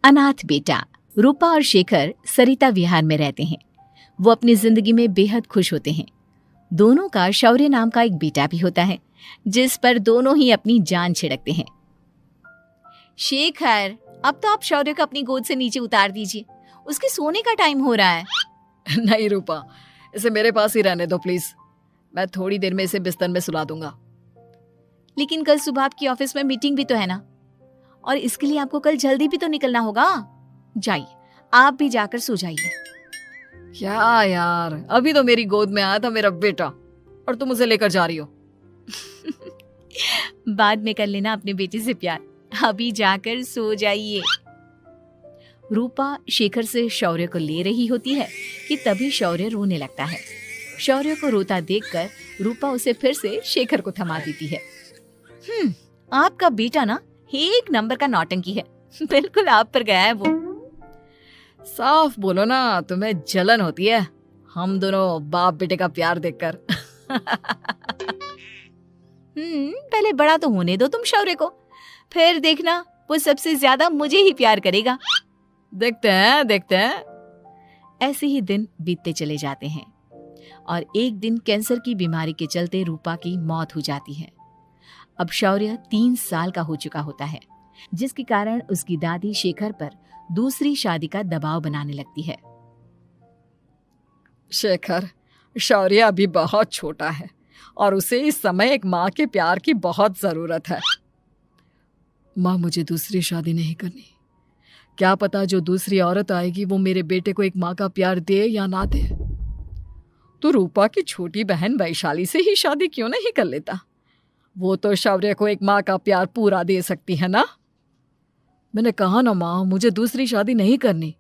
अनाथ बेटा। रूपा और शेखर सरिता विहार में रहते हैं। वो अपनी जिंदगी में बेहद खुश होते हैं। दोनों का शौर्य नाम का एक बेटा भी होता है, जिस पर दोनों ही अपनी जान छिड़कते हैं। शेखर, अब तो आप शौर्य को अपनी गोद से नीचे उतार दीजिए, उसके सोने का टाइम हो रहा है। नहीं रूपा, इसे मेरे पास ही रहने दो प्लीज। मैं थोड़ी देर में इसे बिस्तर में सुला दूंगा। लेकिन कल सुबह आपकी ऑफिस में मीटिंग भी तो है ना, और इसके लिए आपको कल जल्दी भी तो निकलना होगा। जाइए, आप भी जाकर सो जाइए। क्या यार, अभी तो मेरी गोद में आया था मेरा बेटा और तुम उसे लेकर जा रही हो। बाद में कर लेना अपने बेटे से प्यार, अभी जाकर सो जाइए। रूपा शेखर से शौर्य को ले रही होती है कि तभी शौर्य रोने लगता है। शौर्य को रोता देखकर रूपा उसे फिर से शेखर को थमा देती है। आपका बेटा ना एक नंबर का नौटंकी है, बिल्कुल आप पर गया है वो। साफ बोलो ना, तुम्हें जलन होती है हम दोनों बाप बेटे का प्यार देखकर। पहले बड़ा तो होने दो तुम शौर्य को, फिर देखना वो सबसे ज्यादा मुझे ही प्यार करेगा। देखते हैं। ऐसे ही दिन बीतते चले जाते हैं और एक दिन कैंसर की बीमारी के चलते रूपा की मौत हो जाती है। अब शौर्य 3 साल का हो चुका होता है, जिसके कारण उसकी दादी शेखर पर दूसरी शादी का दबाव बनाने लगती है। शेखर, शौर्य अभी बहुत छोटा है और उसे इस समय एक माँ के प्यार की बहुत जरूरत है। माँ, मुझे दूसरी शादी नहीं करनी। क्या पता जो दूसरी औरत आएगी वो मेरे बेटे को एक माँ का प्यार दे या ना दे। तो रूपा की छोटी बहन वैशाली से ही शादी क्यों नहीं कर लेता? वो तो शौर्य को एक माँ का प्यार पूरा दे सकती है ना। मैंने कहा ना माँ, मुझे दूसरी शादी नहीं करनी,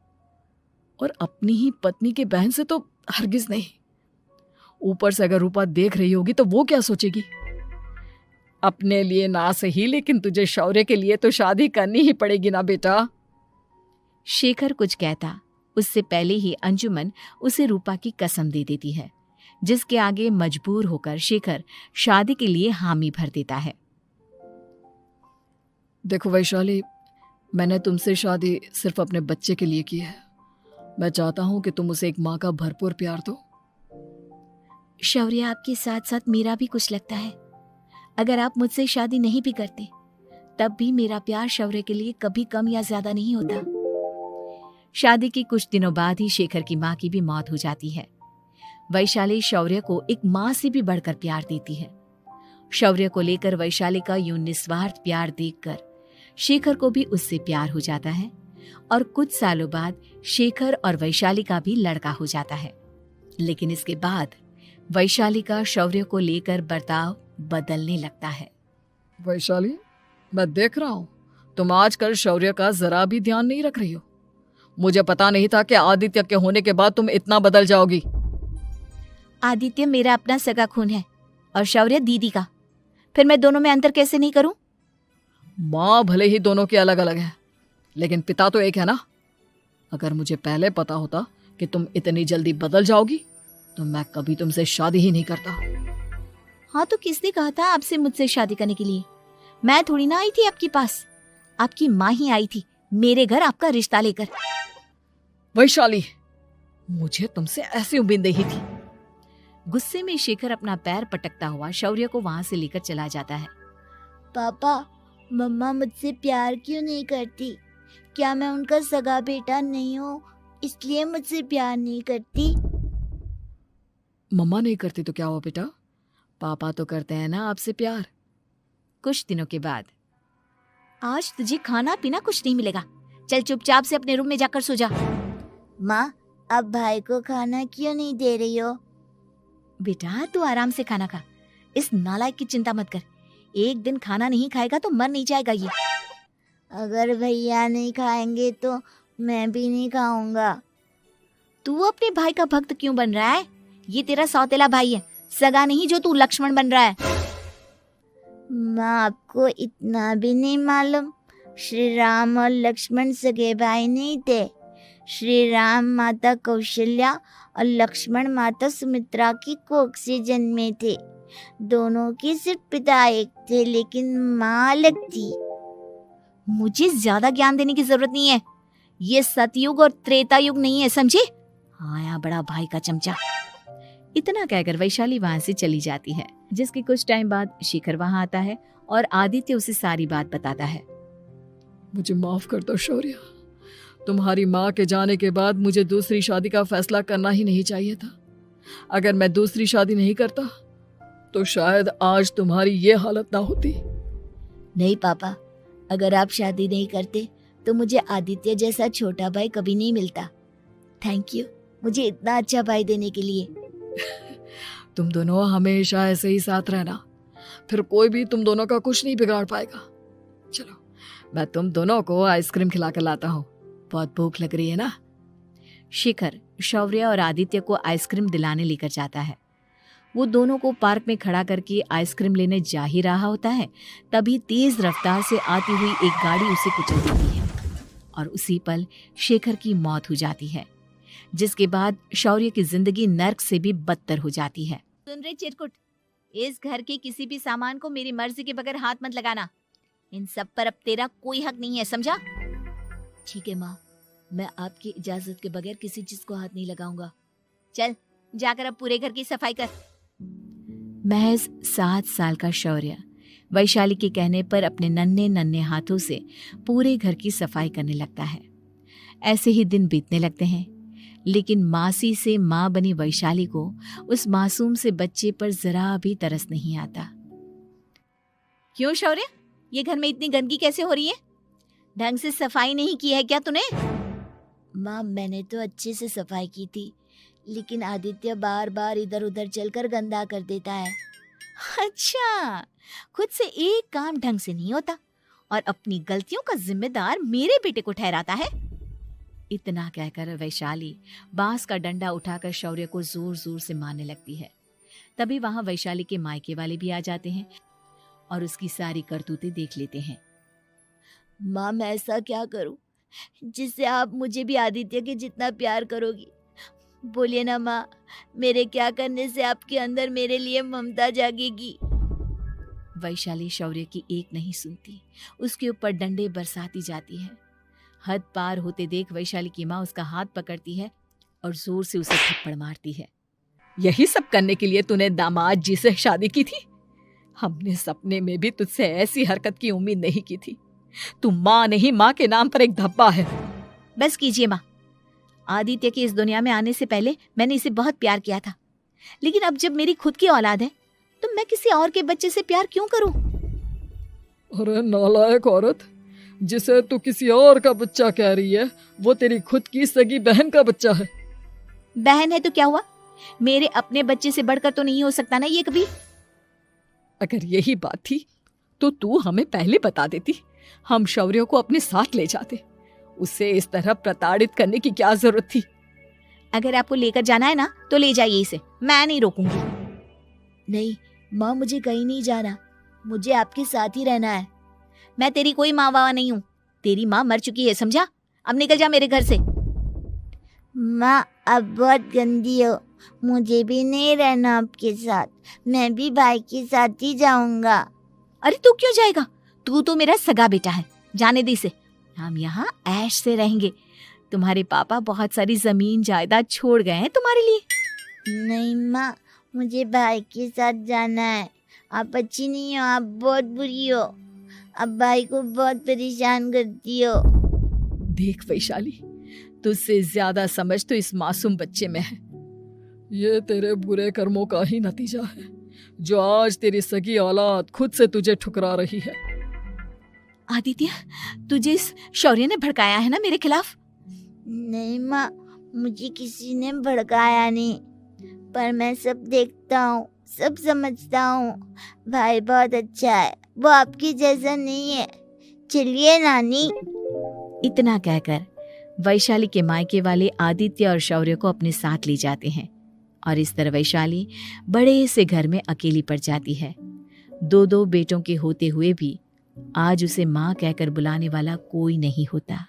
और अपनी ही पत्नी के बहन से तो हरगिज नहीं। ऊपर से अगर रूपा देख रही होगी तो वो क्या सोचेगी? अपने लिए ना सही, लेकिन तुझे शौर्य के लिए तो शादी करनी ही पड़ेगी ना बेटा। शेखर कुछ कहता उससे पहले ही अंजुमन उसे रूपा की कसम दे देती है, जिसके आगे मजबूर होकर शेखर शादी के लिए हामी भर देता है। देखो वैशाली, मैंने तुमसे शादी सिर्फ अपने बच्चे के लिए की है। मैं चाहता हूं कि तुम उसे एक माँ का भरपूर प्यार दो। शौर्य, आपके साथ साथ मेरा भी कुछ लगता है। अगर आप मुझसे शादी नहीं भी करते तब भी मेरा प्यार शौर्य के लिए कभी कम या ज्यादा नहीं होता। शादी के कुछ दिनों बाद ही शेखर की माँ की भी मौत हो जाती है। वैशाली शौर्य को एक माँ से भी बढ़कर प्यार देती है। शौर्य को लेकर वैशाली का यूं निस्वार्थ प्यार देखकर शेखर को भी उससे प्यार हो जाता है और कुछ सालों बाद शेखर और वैशाली का भी लड़का हो जाता है। लेकिन इसके बाद वैशाली का शौर्य को लेकर बर्ताव बदलने लगता है। वैशाली, मैं देख रहा हूँ तुम आजकल शौर्य का जरा भी ध्यान नहीं रख रही हो। मुझे पता नहीं था कि आदित्य के होने के बाद तुम इतना बदल जाओगी। आदित्य मेरा अपना सगा खून है और शौर्य दीदी का, फिर मैं दोनों में अंतर कैसे नहीं करूं? माँ भले ही दोनों की अलग अलग है, लेकिन पिता तो एक है ना। अगर मुझे पहले पता होता कि तुम इतनी जल्दी बदल जाओगी तो मैं कभी तुमसे शादी ही नहीं करता। हाँ, तो किसने कहा था आपसे मुझसे शादी करने के लिए? मैं थोड़ी ना आई थी आपके पास, आपकी माँ ही आई थी मेरे घर आपका रिश्ता लेकर। वैशाली, मुझे तुमसे ऐसी उम्मीद नहीं थी। गुस्से में शेखर अपना पैर पटकता हुआ शौर्य को वहां से लेकर चला जाता है। पापा, मम्मा मुझसे प्यार क्यों नहीं करती? क्या मैं उनका सगा बेटा नहीं हूँ इसलिए मुझसे प्यार नहीं करती? मम्मा नहीं करती तो क्या हुआ बेटा, पापा तो करते हैं ना आपसे प्यार। कुछ दिनों के बाद, आज तुझे खाना पीना कुछ नहीं मिलेगा, चल चुपचाप से अपने रूम में जाकर सो जा। माँ, अब भाई को खाना क्यों नहीं दे रही हो? बेटा तू आराम से खाना खा, इस नालायक की चिंता मत कर। एक दिन खाना नहीं खाएगा तो मर नहीं जाएगा ये। अगर भैया नहीं खाएंगे तो मैं भी नहीं खाऊंगा। तू अपने भाई का भक्त क्यों बन रहा है? ये तेरा सौतेला भाई है, सगा नहीं जो तू लक्ष्मण बन रहा है। माँ, आपको इतना भी नहीं मालूम? श्री राम और लक्ष्मण सगे भाई नहीं थे। श्री राम माता कौशल्या और लक्ष्मण माता सुमित्रा की कोख से जन्मे थे। दोनों के सिर्फ पिता एक थे लेकिन माँ अलग थी। मुझे ज्यादा ज्ञान देने की जरूरत नहीं है, ये सतयुग और त्रेता युग नहीं है, समझे? आया बड़ा भाई का चमचा। इतना कहकर वैशाली वहां से चली जाती है। जिसके कुछ टाइम बाद शिखर वहां आता है और आदित्य उसे सारी बात बताता है। मुझे माफ कर दो शौर्य, तुम्हारी माँ के जाने के बाद मुझे दूसरी शादी का फैसला करना ही नहीं चाहिए था। अगर मैं दूसरी शादी नहीं करता तो शायद आज तुम्हारी ये हालत ना होती। नहीं पापा, अगर आप शादी नहीं करते तो मुझे आदित्य जैसा छोटा भाई कभी नहीं मिलता। थैंक यू मुझे इतना अच्छा भाई देने के लिए। तुम दोनों हमेशा ऐसे ही साथ रहना, फिर कोई भी तुम दोनों का कुछ नहीं बिगाड़ पाएगा। चलो मैं तुम दोनों को आइसक्रीम खिला कर लाता हूँ, बहुत भूख लग रही है ना। शिखर शौर्य और आदित्य को आइसक्रीम दिलाने लेकर जाता है। वो दोनों को पार्क में खड़ा करके आइसक्रीम लेने जा ही रहा होता है, तभी तेज रफ्तार से आती हुई एक गाड़ी उसे कुचल देती है और उसी पल शेखर की मौत हो जाती है, जिसके बाद शौर्य की जिंदगी नर्क से भी बदतर हो जाती है। सुन रे चिरकुट, इस घर के किसी भी सामान को मेरी मर्जी के बगैर हाथ मत लगाना। इन सब पर अब तेरा कोई हक नहीं है, समझा? ठीक है माँ, मैं आपकी इजाजत के बगैर किसी चीज को हाथ नहीं लगाऊंगा। चल जाकर अब पूरे घर की सफाई कर। महज 7 साल का शौर्य वैशाली के कहने पर अपने नन्हे नन्हे हाथों से पूरे घर की सफाई करने लगता है। ऐसे ही दिन बीतने लगते हैं, लेकिन मासी से माँ बनी वैशाली को उस मासूम से बच्चे पर जरा भी तरस नहीं आता। क्यों शौर्य, ये घर में इतनी गंदगी कैसे हो रही है? ढंग से सफाई नहीं की है क्या तूने? माँ मैंने तो अच्छे से सफाई की थी, लेकिन आदित्य बार बार इधर उधर चलकर गंदा कर देता है। अच्छा, खुद से एक काम ढंग से नहीं होता और अपनी गलतियों का जिम्मेदार मेरे बेटे को ठहराता है। इतना कहकर वैशाली बांस का डंडा उठाकर शौर्य को जोर जोर से मारने लगती है। तभी वहां वैशाली के मायके वाले भी आ जाते हैं और उसकी सारी करतूतें देख लेते हैं। माँ मैं ऐसा क्या करूं जिससे आप मुझे भी आदित्य के जितना प्यार करोगी? बोलिए ना माँ, मेरे क्या करने से आपके अंदर मेरे लिए ममता जागेगी? वैशाली शौर्य की एक नहीं सुनती, उसके ऊपर डंडे बरसाती जाती है। हद पार होते देख वैशाली की माँ उसका हाथ पकड़ती है और जोर से उसे थप्पड़ मारती है। यही सब करने के लिए तूने दामाद जी से शादी की थी? हमने सपने में भी तुझसे ऐसी हरकत की उम्मीद नहीं की थी। तू माँ नहीं, माँ के नाम पर एक धब्बा है। बस कीजिए माँ, आदित्य के इस दुनिया में आने से पहले मैंने इसे बहुत प्यार किया था, लेकिन अब जब मेरी खुद की औलाद है तो मैं किसी और के बच्चे से प्यार क्यों करूं? अरे नालायक औरत, जिसे तू किसी और का बच्चा कह रही है वो तेरी खुद की सगी बहन का बच्चा है। बहन है तो क्या हुआ, मेरे अपने बच्चे से बढ़कर तो नहीं हो सकता ना ये कभी। अगर यही बात थी तो तू हमें पहले बता देती, हम शौर्य को अपने साथ ले जाते। उसे इस तरह प्रताड़ित करने की क्या जरूरत थी? अगर आपको लेकर जाना है ना तो ले जाइए इसे, मैं नहीं रोकूंगी। नहीं माँ, मुझे कहीं नहीं जाना, मुझे आपके साथ ही रहना है। मैं तेरी कोई माँ बाबा नहीं हूँ, तेरी माँ मर चुकी है, समझा? अब निकल जा मेरे घर से। माँ अब बहुत गंदी हो, मुझे भी नहीं रहना आपके साथ, मैं भी भाई के साथ ही जाऊंगा। अरे तू क्यों जाएगा, तू तो मेरा सगा बेटा है, जाने दे इसे। हम यहाँ ऐश से रहेंगे, तुम्हारे पापा बहुत सारी जमीन जायदाद छोड़ गए हैं तुम्हारे लिए। नहीं माँ, मुझे भाई के साथ जाना है। आप अच्छी नहीं हो, आप बहुत बुरी हो, आप भाई को बहुत परेशान करती हो। देख वैशाली, तुझसे ज्यादा समझ तो इस मासूम बच्चे में है। ये तेरे बुरे कर्मों का ही नतीजा है जो आज तेरी सगी औलाद खुद से तुझे ठुकरा रही है। आदित्य, तुझे इस शौर्य ने भड़काया है ना मेरे खिलाफ? नहीं माँ, मुझे किसी ने भड़काया नहीं, पर मैं सब देखता हूँ, सब समझता हूँ। भाई बहुत अच्छा है, वो आपकी जैसा नहीं है। चलिए नानी। इतना कहकर वैशाली के मायके वाले आदित्य और शौर्य को अपने साथ ले जाते हैं और इस तरह वैशाली बड़े से घर में अकेली पड़ जाती है। 2 बेटों के होते हुए भी आज उसे माँ कहकर बुलाने वाला कोई नहीं होता।